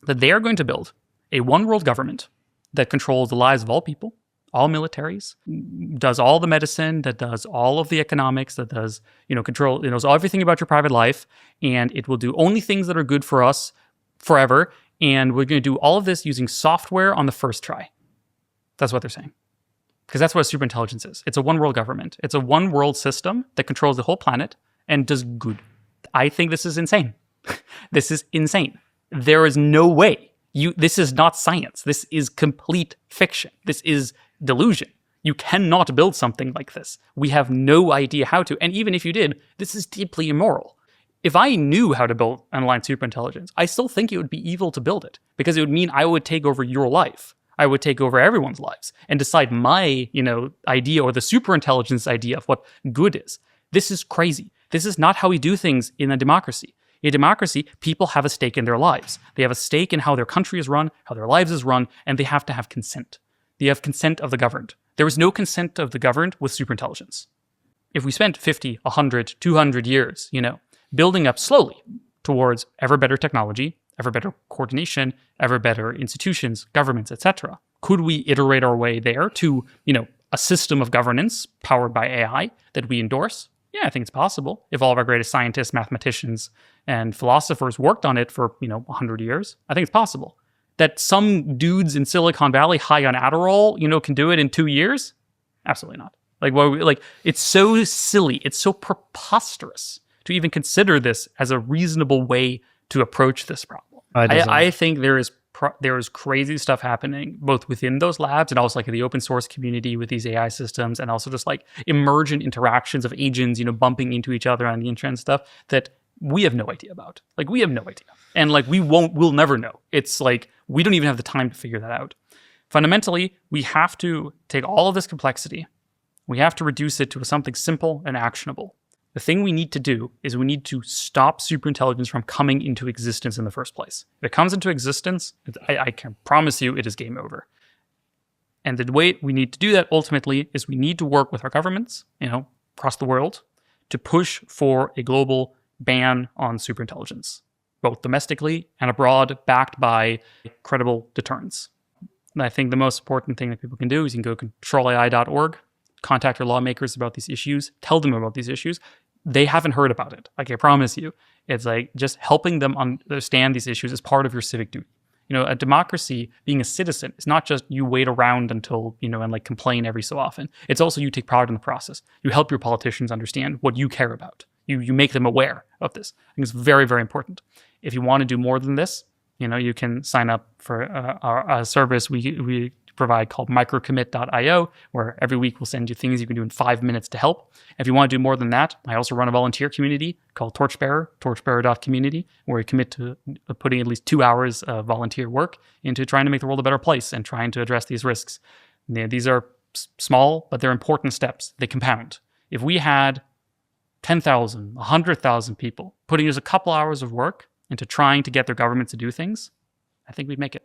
that they are going to build a one world government that controls the lives of all people, all militaries, does all the medicine, that does all of the economics, that does, control, it knows everything about your private life, and it will do only things that are good for us forever. And we're going to do all of this using software on the first try. That's what they're saying. Because that's what superintelligence is. It's a one world government. It's a one world system that controls the whole planet and does good. I think this is insane. This is insane. There is no way. This is not science. This is complete fiction. This is delusion. You cannot build something like this. We have no idea how to. And even if you did, this is deeply immoral. If I knew how to build an aligned superintelligence, I still think it would be evil to build it, because it would mean I would take over your life. I would take over everyone's lives and decide my, idea, or the superintelligence idea of what good is. This is crazy. This is not how we do things in a democracy. In a democracy, people have a stake in their lives. They have a stake in how their country is run, how their lives is run, and they have to have consent. They have consent of the governed. There is no consent of the governed with superintelligence. If we spent 50, 100, 200 years, building up slowly towards ever better technology, ever better coordination, ever better institutions, governments, etc., could we iterate our way there to, a system of governance powered by AI that we endorse? Yeah, I think it's possible. If all of our greatest scientists, mathematicians, and philosophers worked on it for, 100 years, I think it's possible. That some dudes in Silicon Valley high on Adderall, can do it in 2 years? Absolutely not. It's so silly. It's so preposterous to even consider this as a reasonable way to approach this problem. I think there is crazy stuff happening both within those labs and also in the open source community with these AI systems, and also just emergent interactions of agents, bumping into each other on the internet and stuff that we have no idea about. We have no idea. And we'll never know. It's we don't even have the time to figure that out. Fundamentally, we have to take all of this complexity. We have to reduce it to something simple and actionable. The thing we need to do is we need to stop superintelligence from coming into existence in the first place. If it comes into existence, I can promise you it is game over. And the way we need to do that ultimately is we need to work with our governments, across the world, to push for a global ban on superintelligence, both domestically and abroad, backed by credible deterrents. And I think the most important thing that people can do is you can go controlai.org, contact your lawmakers about these issues, tell them about these issues. They haven't heard about it. I promise you. It's just helping them understand these issues is part of your civic duty. A democracy, being a citizen, is not just you wait around until, and complain every so often. It's also you take part in the process. You help your politicians understand what you care about. You make them aware of this. I think it's very, very important. If you want to do more than this, you can sign up for our service we provide called microcommit.io, where every week we'll send you things you can do in 5 minutes to help. If you want to do more than that, I also run a volunteer community called Torchbearer, torchbearer.community, where we commit to putting at least 2 hours of volunteer work into trying to make the world a better place and trying to address these risks. These are small, but they're important steps. They compound. If we had 10,000, 100,000 people putting just a couple hours of work into trying to get their government to do things, I think we'd make it.